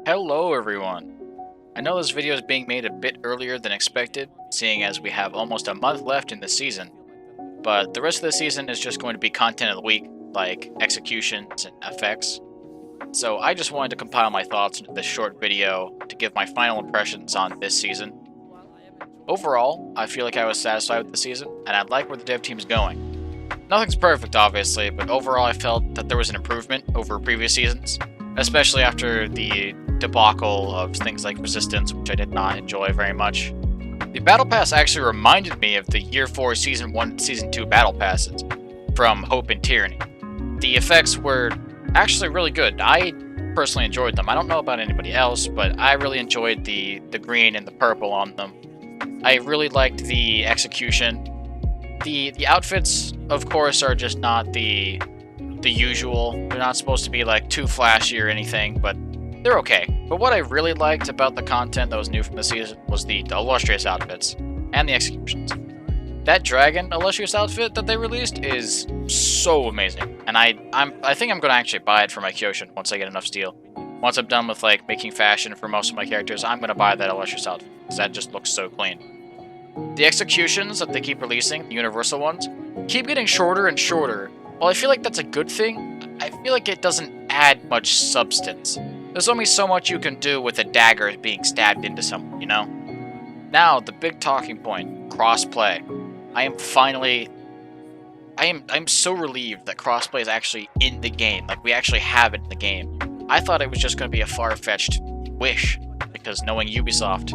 Hello everyone! I know this video is being made a bit earlier than expected, seeing as we have almost a month left in the season, but the rest of the season is just going to be content of the week, like executions and effects. So I just wanted to compile my thoughts into this short video to give my final impressions on this season. Overall, I feel like I was satisfied with the season, and I like where the dev team is going. Nothing's perfect, obviously, but overall I felt that there was an improvement over previous seasons, especially after the debacle of things like Resistance, which I did not enjoy very much. The Battle Pass actually reminded me of the Year 4 Season 1 Season 2 Battle Passes from Hope and Tyranny. The effects were actually really good. I personally enjoyed them. I don't know about anybody else, but I really enjoyed the green and the purple on them. I really liked the execution. The outfits, of course, are just not the usual. They're not supposed to be like too flashy or anything, but they're okay. But what I really liked about the content that was new from the season was the illustrious outfits and the executions. That dragon illustrious outfit that they released is so amazing, and I think I'm gonna actually buy it for my Kyoshin once I get enough steel. Once I'm done with like making fashion for most of my characters, I'm gonna buy that illustrious outfit because that just looks so clean. The executions that they keep releasing, the universal ones, keep getting shorter and shorter. While I feel like that's a good thing, I feel like it doesn't add much substance. There's only so much you can do with a dagger being stabbed into someone, you know? Now, the big talking point, crossplay. I'm so relieved that crossplay is actually in the game, like we actually have it in the game. I thought it was just going to be a far-fetched wish, because knowing Ubisoft,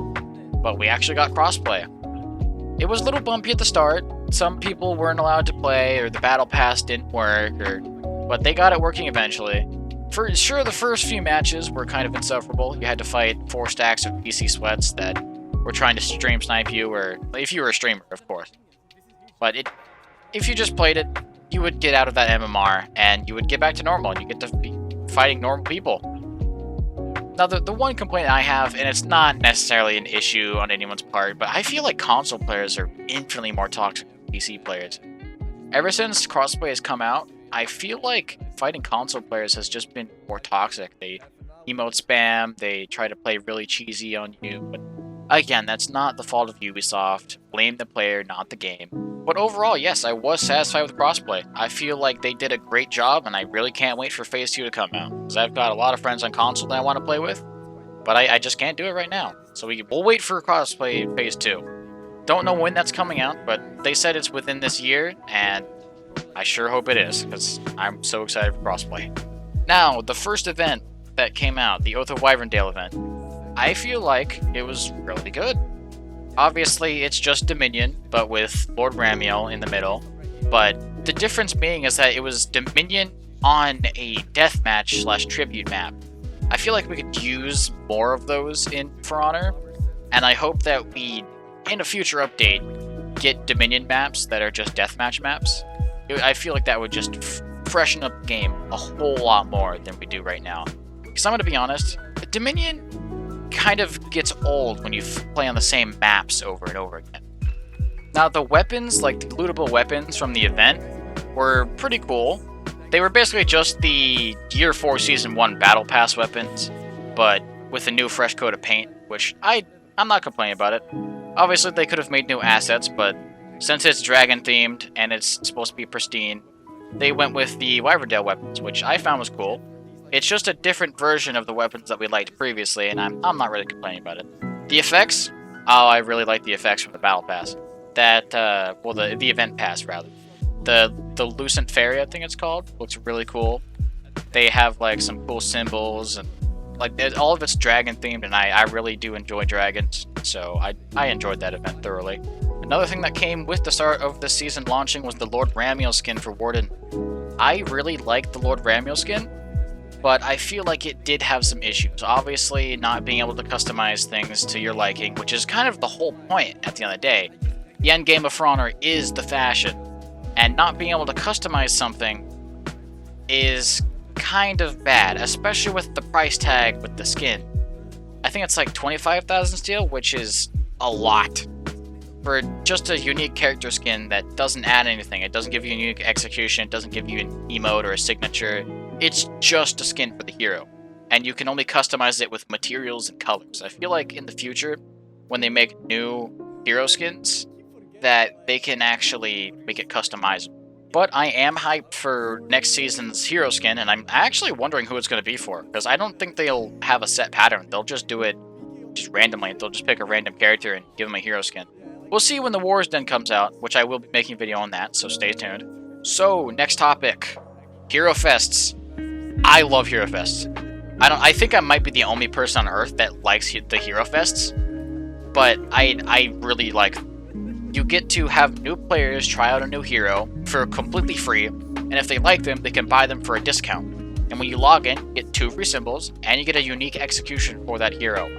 but we actually got crossplay. It was a little bumpy at the start. Some people weren't allowed to play, or the battle pass didn't work, but they got it working eventually. For sure, the first few matches were kind of insufferable. You had to fight 4 stacks of PC sweats that were trying to stream snipe you, or if you were a streamer, of course. But if you just played it, you would get out of that MMR, and you would get back to normal, and you get to be fighting normal people. Now, the one complaint I have, and it's not necessarily an issue on anyone's part, but I feel like console players are infinitely more toxic than PC players. Ever since Crossplay has come out, I feel like fighting console players has just been more toxic. They emote spam, they try to play really cheesy on you, but again, that's not the fault of Ubisoft. Blame the player, not the game. But overall, yes, I was satisfied with Crossplay. I feel like they did a great job, and I really can't wait for Phase 2 to come out. Because I've got a lot of friends on console that I want to play with, but I just can't do it right now. So we'll wait for Crossplay Phase 2. Don't know when that's coming out, but they said it's within this year, and I sure hope it is, because I'm so excited for Crossplay. Now, the first event that came out, the Oath of Wyverndale event, I feel like it was really good. Obviously, it's just Dominion, but with Lord Ramuel in the middle. But the difference being is that it was Dominion on a deathmatch / tribute map. I feel like we could use more of those in For Honor, and I hope that we, in a future update, get Dominion maps that are just deathmatch maps. I feel like that would just freshen up the game a whole lot more than we do right now. Because I'm going to be honest, Dominion kind of gets old when you play on the same maps over and over again. Now, the weapons, like the lootable weapons from the event, were pretty cool. They were basically just the Year 4 Season 1 Battle Pass weapons, but with a new fresh coat of paint, which I'm not complaining about it. Obviously, they could have made new assets, but since it's dragon-themed and it's supposed to be pristine, they went with the Wyverndale weapons, which I found was cool. It's just a different version of the weapons that we liked previously, and I'm not really complaining about it. The effects? Oh, I really like the effects from the Battle Pass. The Event Pass, rather. The Lucent Fairy, I think it's called, looks really cool. They have, like, some cool symbols, and, like, all of it's dragon-themed, and I really do enjoy dragons, so I enjoyed that event thoroughly. Another thing that came with the start of the season launching was the Lord Ramuel skin for Warden. I really liked the Lord Ramuel skin, but I feel like it did have some issues. Obviously, not being able to customize things to your liking, which is kind of the whole point at the end of the day. The end game of For Honor is the fashion, and not being able to customize something is kind of bad, especially with the price tag with the skin. I think it's like 25,000 steel, which is a lot for just a unique character skin that doesn't add anything. It doesn't give you a unique execution, it doesn't give you an emote or a signature. It's just a skin for the hero. and you can only customize it with materials and colors. I feel like in the future, when they make new hero skins, that they can actually make it customizable. But I am hyped for next season's hero skin, and I'm actually wondering who it's going to be for, because I don't think they'll have a set pattern. They'll just do it just randomly. They'll just pick a random character and give them a hero skin. We'll see when the Wars Den comes out, which I will be making a video on that, so stay tuned. So, next topic. Hero Fests. I love Hero Fests. I think I might be the only person on Earth that likes the Hero Fests, but I really like them. You get to have new players try out a new hero for completely free, and if they like them, they can buy them for a discount. And when you log in, you get 2 free symbols, and you get a unique execution for that hero.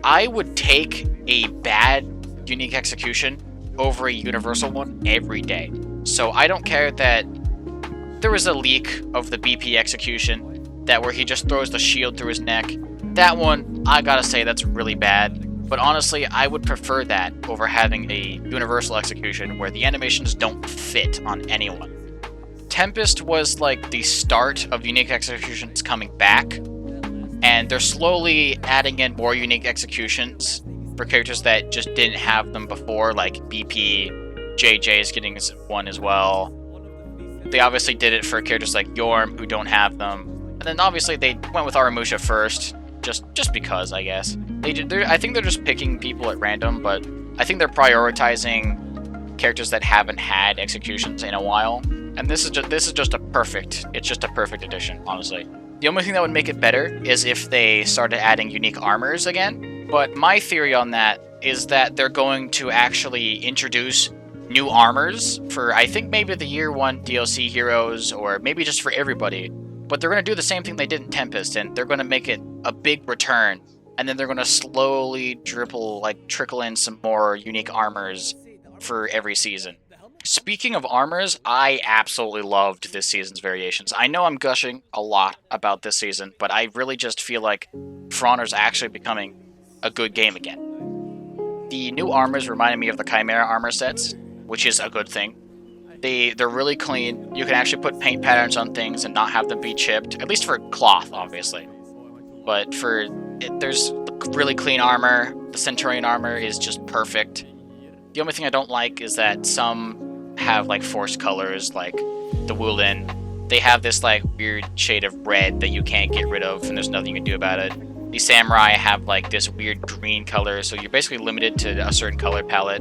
I would take a bad unique execution over a universal one every day. So I don't care that there was a leak of the BP execution, that where he just throws the shield through his neck. That one, I gotta say, that's really bad. But honestly, I would prefer that over having a universal execution where the animations don't fit on anyone. Tempest was like the start of unique executions coming back, and they're slowly adding in more unique executions for characters that just didn't have them before, like BP, JJ is getting one as well. They obviously did it for characters like Yorm, who don't have them. And then obviously they went with Aramusha first, just because, I guess. I think they're just picking people at random, but I think they're prioritizing characters that haven't had executions in a while. And this is just a perfect addition, honestly. The only thing that would make it better is if they started adding unique armors again. But my theory on that is that they're going to actually introduce new armors for, I think, maybe the Year 1 DLC heroes, or maybe just for everybody. But they're going to do the same thing they did in Tempest, and they're going to make it a big return, and then they're going to slowly trickle in some more unique armors for every season. Speaking of armors, I absolutely loved this season's variations. I know I'm gushing a lot about this season, but I really just feel like For Honor's actually becoming a good game again. The new armors reminded me of the Chimera armor sets, which is a good thing. They're really clean. You can actually put paint patterns on things and not have them be chipped, at least for cloth, obviously. But there's really clean armor. The Centurion armor is just perfect. The only thing I don't like is that some have like forced colors, like the Wulin. They have this like weird shade of red that you can't get rid of, and there's nothing you can do about it. The Samurai have like this weird green color, so you're basically limited to a certain color palette.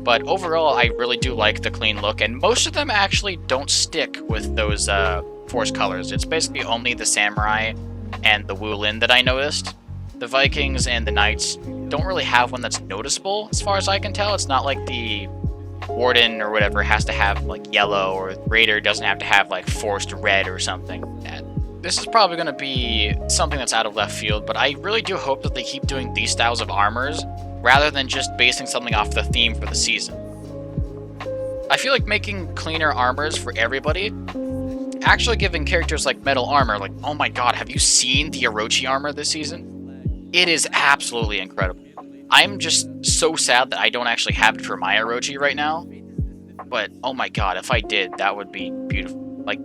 But overall, I really do like the clean look, and most of them actually don't stick with those forced colors. It's basically only the Samurai and the Wulin that I noticed. The Vikings and the Knights don't really have one that's noticeable, as far as I can tell. It's not like the Warden or whatever has to have like yellow, or Raider doesn't have to have like forced red or something like that. This is probably going to be something that's out of left field, but I really do hope that they keep doing these styles of armors rather than just basing something off the theme for the season. I feel like making cleaner armors for everybody, actually giving characters like metal armor, like, oh my god, have you seen the Orochi armor this season? It is absolutely incredible. I'm just so sad that I don't actually have it for my Orochi right now, but oh my god, if I did, that would be beautiful. Like,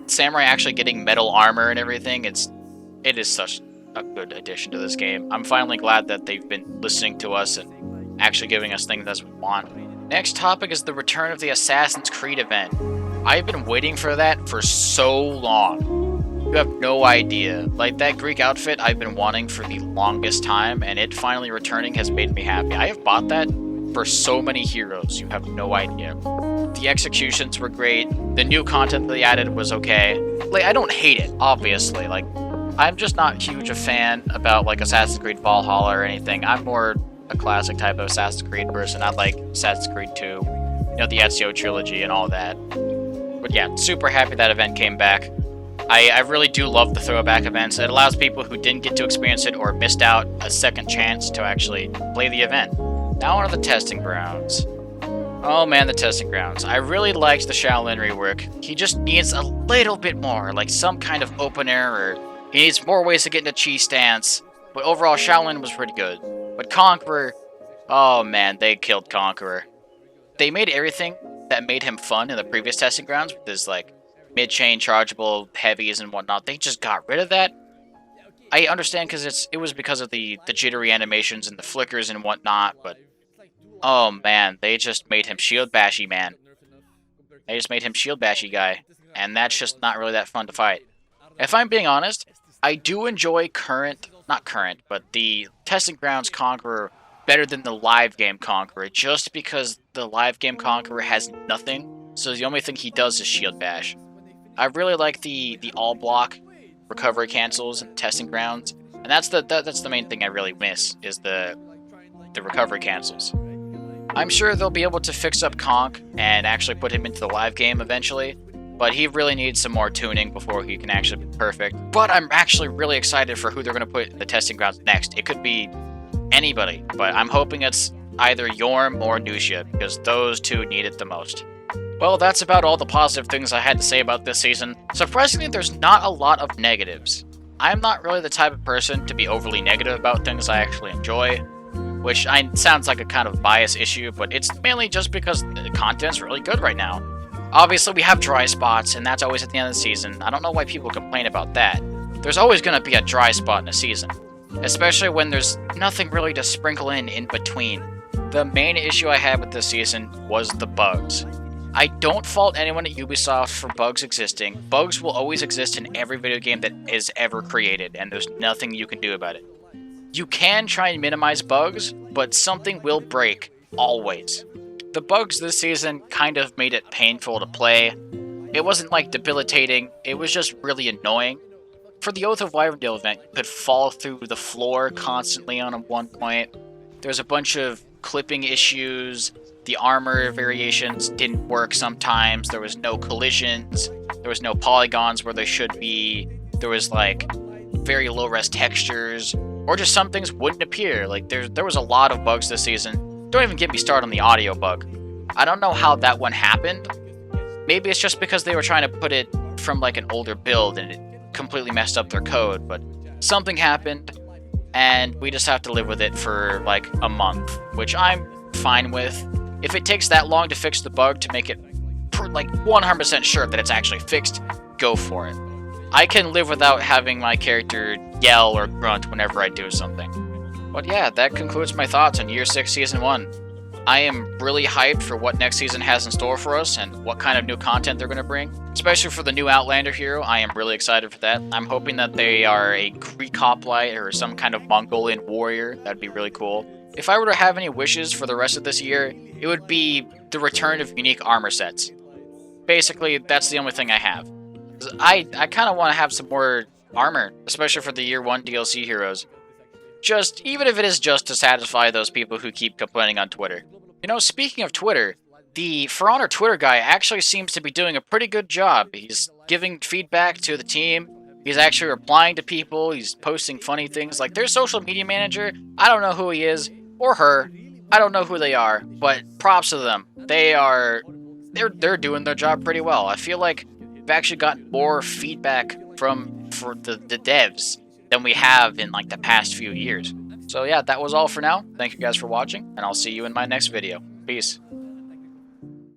Samurai actually getting metal armor and everything, it is such a good addition to this game. I'm finally glad that they've been listening to us and actually giving us things that we want. Next topic is the return of the Assassin's Creed event. I've been waiting for that for so long. You have no idea. Like, that Greek outfit I've been wanting for the longest time, and it finally returning has made me happy. I have bought that for so many heroes, you have no idea. The executions were great. The new content they added was okay. Like, I don't hate it, obviously. Like, I'm just not huge a fan about like Assassin's Creed Valhalla or anything. I'm more a classic type of Assassin's Creed person. I like Assassin's Creed 2, you know, the Ezio trilogy and all that. But yeah, super happy that event came back. I really do love the throwback events. It allows people who didn't get to experience it or missed out a second chance to actually play the event. Now on to the testing grounds. Oh man, the testing grounds. I really liked the Shaolin rework. He just needs a little bit more, like some kind of opener, or he needs more ways to get into Chi stance. But overall, Shaolin was pretty good. But Conqueror, oh man, they killed Conqueror. They made everything that made him fun in the previous testing grounds with his like mid-chain chargeable heavies and whatnot. They just got rid of that. I understand because it was because of the jittery animations and the flickers and whatnot, but oh man, they just made him shield bashy, man. They just made him shield bashy guy, and that's just not really that fun to fight. If I'm being honest, I do enjoy not current, but the Testing Grounds Conqueror better than the live game Conqueror, just because the live game Conqueror has nothing, so the only thing he does is shield bash. I really like the all block recovery cancels and Testing Grounds, and that's the main thing I really miss, is the recovery cancels. I'm sure they'll be able to fix up Conk and actually put him into the live game eventually, but he really needs some more tuning before he can actually be perfect. But I'm actually really excited for who they're going to put in the Testing Grounds next. It could be anybody, but I'm hoping it's either Yorm or Nusha, because those two need it the most. Well, that's about all the positive things I had to say about this season. Surprisingly, there's not a lot of negatives. I'm not really the type of person to be overly negative about things I actually enjoy, which sounds like a kind of bias issue, but it's mainly just because the content's really good right now. Obviously, we have dry spots, and that's always at the end of the season. I don't know why people complain about that. There's always going to be a dry spot in a season, especially when there's nothing really to sprinkle in between. The main issue I had with this season was the bugs. I don't fault anyone at Ubisoft for bugs existing. Bugs will always exist in every video game that is ever created, and there's nothing you can do about it. You can try and minimize bugs, but something will break, always. The bugs this season kind of made it painful to play. It wasn't like debilitating, it was just really annoying. For the Oath of Wyverndale event, you could fall through the floor constantly on one point. There's a bunch of clipping issues, the armor variations didn't work sometimes, there was no collisions, there was no polygons where they should be, there was like very low res textures, or just some things wouldn't appear. Like there was a lot of bugs this season. Don't even get me started on the audio bug. I don't know how that one happened. Maybe it's just because they were trying to put it from like an older build and it completely messed up their code, but something happened and we just have to live with it for like a month, which I'm fine with. If it takes that long to fix the bug to make it like 100% sure that it's actually fixed, go for it. I can live without having my character yell or grunt whenever I do something. But yeah, that concludes my thoughts on Year 6 Season 1. I am really hyped for what next season has in store for us and what kind of new content they're going to bring. Especially for the new Outlander hero, I am really excited for that. I'm hoping that they are a Greek hoplite or some kind of Mongolian warrior. That'd be really cool. If I were to have any wishes for the rest of this year, it would be the return of unique armor sets. Basically, that's the only thing I have. I kind of want to have some more armor, especially for the Year 1 DLC heroes. Even if it is just to satisfy those people who keep complaining on Twitter. You know, speaking of Twitter, the For Honor Twitter guy actually seems to be doing a pretty good job. He's giving feedback to the team, he's actually replying to people, he's posting funny things. Like their social media manager, I don't know who he is, or her, I don't know who they are, but props to them. They're doing their job pretty well. I feel like we've actually gotten more feedback for the devs than we have in like the past few years. So yeah, that was all for now. Thank you guys for watching, and I'll see you in my next video. Peace.